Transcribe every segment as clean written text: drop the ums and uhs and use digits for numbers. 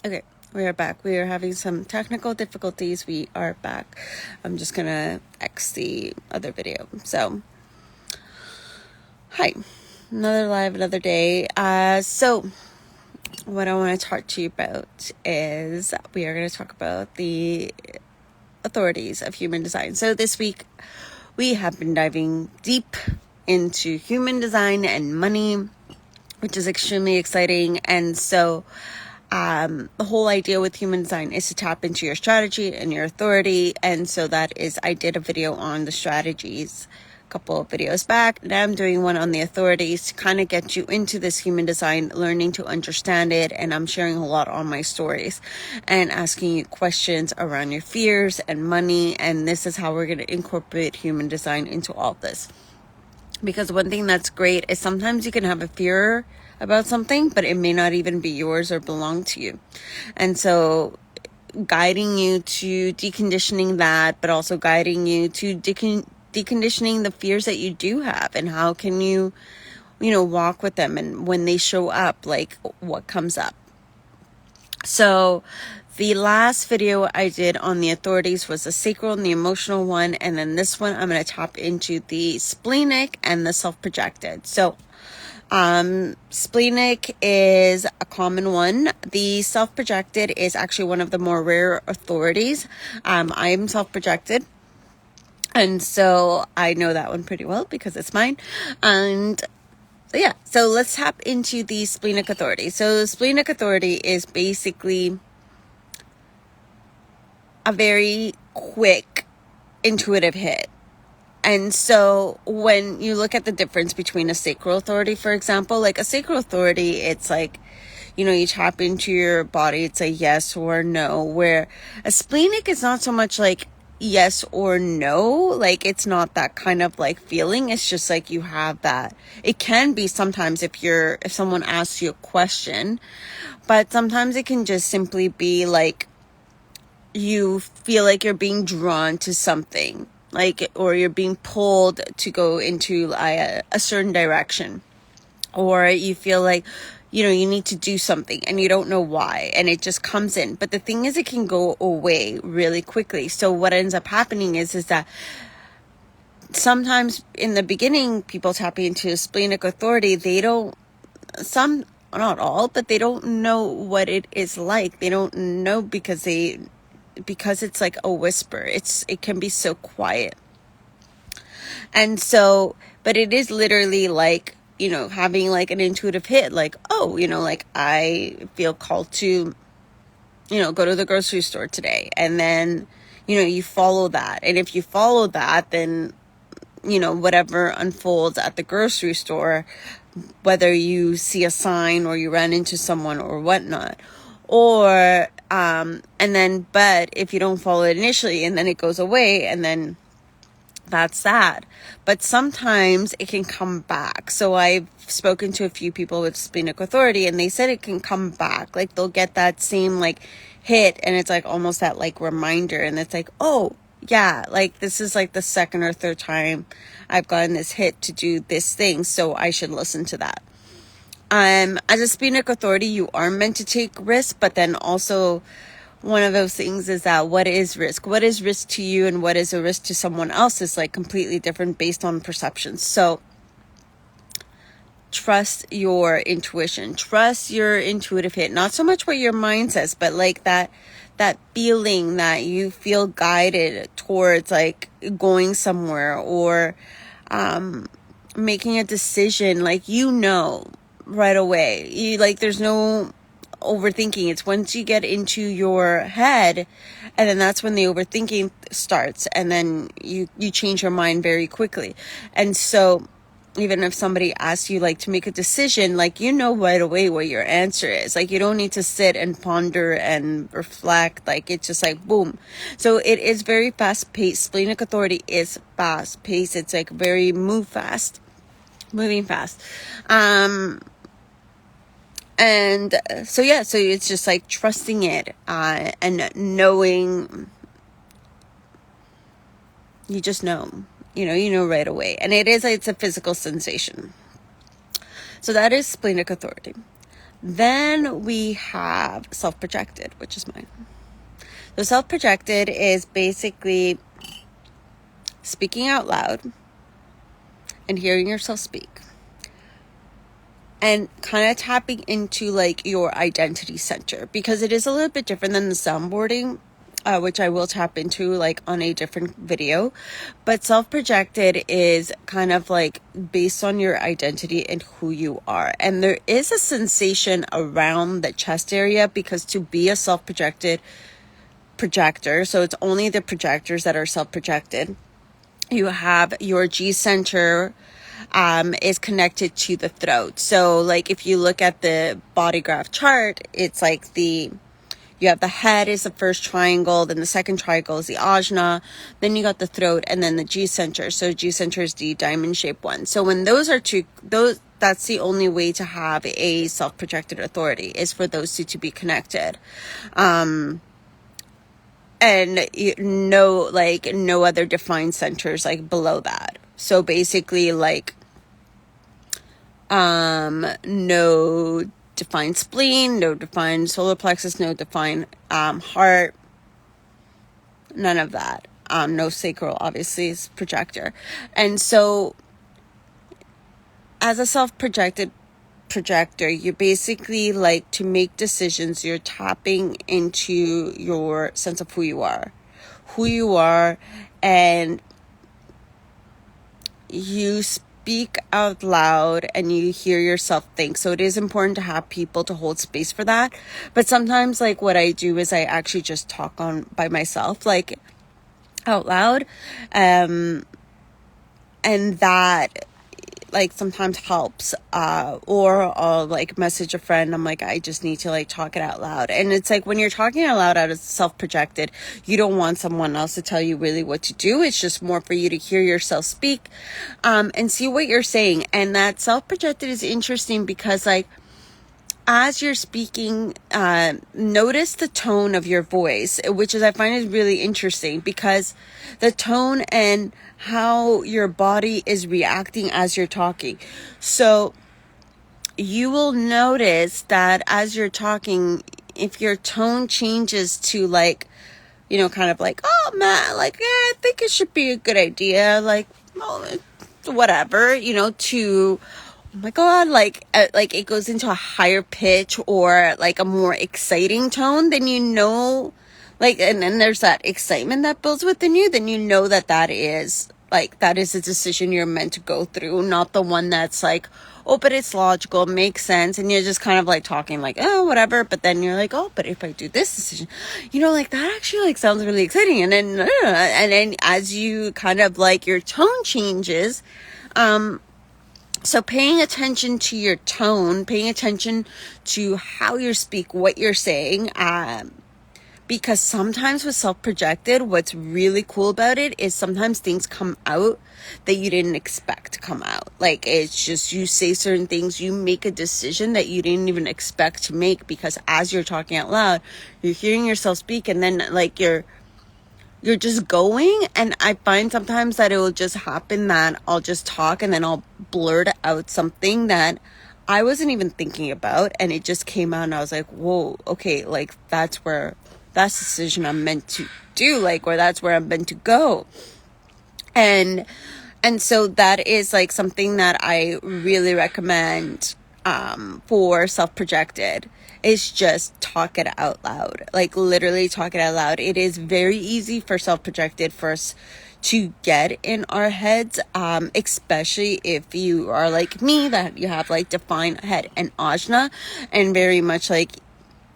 Okay, we are back. We are having some technical difficulties. We are back. I'm just gonna X the other video. So, hi, another live, another day. So what I want to talk to you about is we are going to talk about the authorities of human design. So this week we have been diving deep into human design and money, which is extremely exciting. And so the whole idea with human design is to tap into your strategy and your authority. And so I did a video on the strategies a couple of videos back. Now I'm doing one on the authorities to kind of get you into this human design, learning to understand it. And I'm sharing a lot on my stories and asking you questions around your fears and money. And this is how we're going to incorporate human design into all this. Because one thing that's great is sometimes you can have a fear about something, but it may not even be yours or belong to you. And so guiding you to deconditioning that, but also guiding you to deconditioning the fears that you do have, and how can you walk with them, and when they show up, like what comes up. So the last video I did on the authorities was the sacral and the emotional one. And then this one, I'm going to tap into the splenic and the self-projected. So splenic is a common one. The self-projected is actually one of the more rare authorities. I am self-projected. And so I know that one pretty well because it's mine. And so let's tap into the splenic authority. So the splenic authority is basically a very quick intuitive hit. And so when you look at the difference between a sacral authority, for example, like a sacral authority, it's like, you tap into your body, it's a yes or no, where a splenic is not so much like yes or no, like it's not that kind of like feeling. It's just like you have that. It can be sometimes if someone asks you a question, but sometimes it can just simply be like you feel like you're being drawn to something, like, or you're being pulled to go into a certain direction, or you feel like you need to do something and you don't know why, and it just comes in. But the thing is, it can go away really quickly. So what ends up happening is that sometimes in the beginning, people tapping into splenic authority, not all, but they don't know what it is like. They don't know because it's like a whisper. It can be so quiet. And so, but it is literally like, having like an intuitive hit, like, oh, like I feel called to, go to the grocery store today. And then, you follow that. And if you follow that, then, whatever unfolds at the grocery store, whether you see a sign or you ran into someone or whatnot, or, but if you don't follow it initially and then it goes away, and then that's that. But sometimes it can come back. So I've spoken to a few people with splenic authority, and they said it can come back. Like they'll get that same like hit, and it's like almost that like reminder. And it's like, oh yeah, like this is like the second or third time I've gotten this hit to do this thing, so I should listen to that. As a splenic authority, you are meant to take risks, but then also one of those things is that what is risk? What is risk to you and what is a risk to someone else is like completely different based on perceptions. So trust your intuition, trust your intuitive hit, not so much what your mind says, but like that feeling that you feel guided towards like going somewhere or making a decision, like right away. You like there's no overthinking. It's once you get into your head, and then that's when the overthinking starts, and then you change your mind very quickly. And so even if somebody asks you like to make a decision, like right away what your answer is. Like you don't need to sit and ponder and reflect. Like it's just like boom. So it is very fast paced. Splenic authority is fast paced. It's like very moving fast. And so it's just like trusting it, and knowing, you just know, right away. And it's a physical sensation. So that is splenic authority. Then we have self-projected, which is mine. So self-projected is basically speaking out loud and hearing yourself speak, and kind of tapping into like your identity center, because it is a little bit different than the soundboarding, which I will tap into like on a different video. But self-projected is kind of like based on your identity and who you are. And there is a sensation around the chest area, because to be a self-projected projector, so it's only the projectors that are self-projected, you have your G center is connected to the throat. So like if you look at the body graph chart, it's like you have the head is the first triangle, then the second triangle is the ajna, then you got the throat, and then the G center. So G center is the diamond shaped one. So when those are that's the only way to have a self-projected authority, is for those two to be connected. And no other defined centers like below that. So basically like no defined spleen, no defined solar plexus, no defined heart, none of that. No sacral, obviously, is projector. And so as a self-projected projector, you basically like to make decisions. You're tapping into your sense of who you are, and you speak out loud and you hear yourself think. So it is important to have people to hold space for that. But sometimes like what I do is I actually just talk on by myself, like out loud, and that like sometimes helps, or I'll like message a friend. I'm like, I just need to like talk it out loud. And it's like when you're talking out loud out of self-projected, you don't want someone else to tell you really what to do. It's just more for you to hear yourself speak, and see what you're saying. And that self-projected is interesting because like as you're speaking, notice the tone of your voice, which is I find is really interesting, because the tone and how your body is reacting as you're talking. So you will notice that as you're talking, if your tone changes to like, kind of like, oh man, like, yeah, I think it should be a good idea, like, oh, whatever, to, oh my God, like it goes into a higher pitch or like a more exciting tone, then like, and then there's that excitement that builds within you, then that is a decision you're meant to go through, not the one that's like, oh, but it's logical, makes sense, and you're just kind of like talking like, oh, whatever, but then you're like, oh, but if I do this decision, like that actually like sounds really exciting, and then as you kind of like your tone changes, so paying attention to your tone, paying attention to how you speak, what you're saying, because sometimes with self-projected, what's really cool about it is sometimes things come out that you didn't expect to come out. Like it's just, you say certain things, you make a decision that you didn't even expect to make, because as you're talking out loud, you're hearing yourself speak, and then like you're just going. And I find sometimes that it will just happen that I'll just talk and then I'll blurt out something that I wasn't even thinking about, and it just came out, and I was like, whoa, okay, like that's the decision I'm meant to do, like, or that's where I'm meant to go. And so that is like something that I really recommend for self-projected, is just talk it out loud. Like literally talk it out loud. It is very easy for self-projected for us to get in our heads, especially if you are like me, that you have like defined head and ajna, and very much like,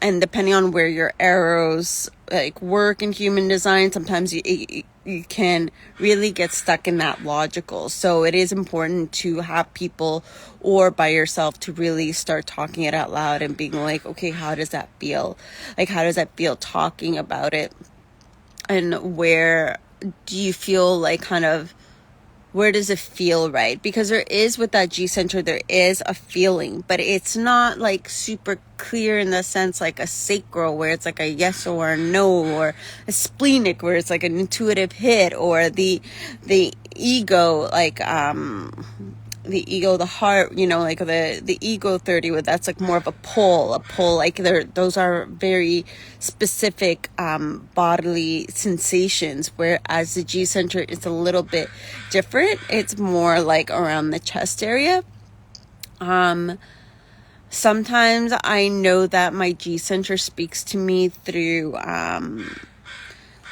and depending on where your arrows like work in human design, sometimes you can really get stuck in that logical. So it is important to have people or by yourself to really start talking it out loud and being like, okay, how does that feel? Like, how does that feel talking about it? And where do you feel like kind of, where does it feel right? Because there is, with that G center, there is a feeling, but it's not like super clear in the sense like a sacral where it's like a yes or a no, or a splenic where it's like an intuitive hit, or the ego, like the ego, the heart, you know, like the ego 30, where that's like more of a pull, like those are very specific bodily sensations, whereas the G center is a little bit different. It's more like around the chest area. Sometimes I know that my G center speaks to me through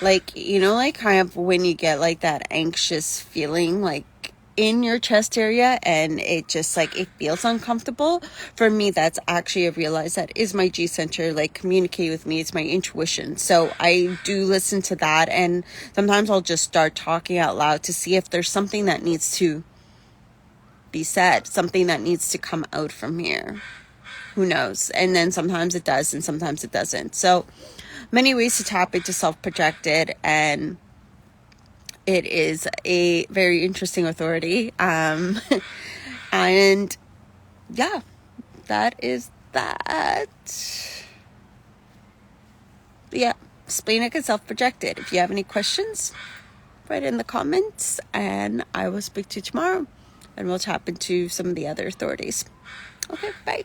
like, you know, like kind of when you get like that anxious feeling like in your chest area, and it just like it feels uncomfortable. For me, that's actually, I realize that is my G center like communicate with me. It's my intuition. So I do listen to that, and sometimes I'll just start talking out loud to see if there's something that needs to be said, something that needs to come out from here. Who knows? And then sometimes it does and sometimes it doesn't. So many ways to tap into self-projected, and it is a very interesting authority. And yeah, that is that. But yeah, splenic and self-projected. If you have any questions, write in the comments, and I will speak to you tomorrow, and we'll tap into some of the other authorities. Okay, bye.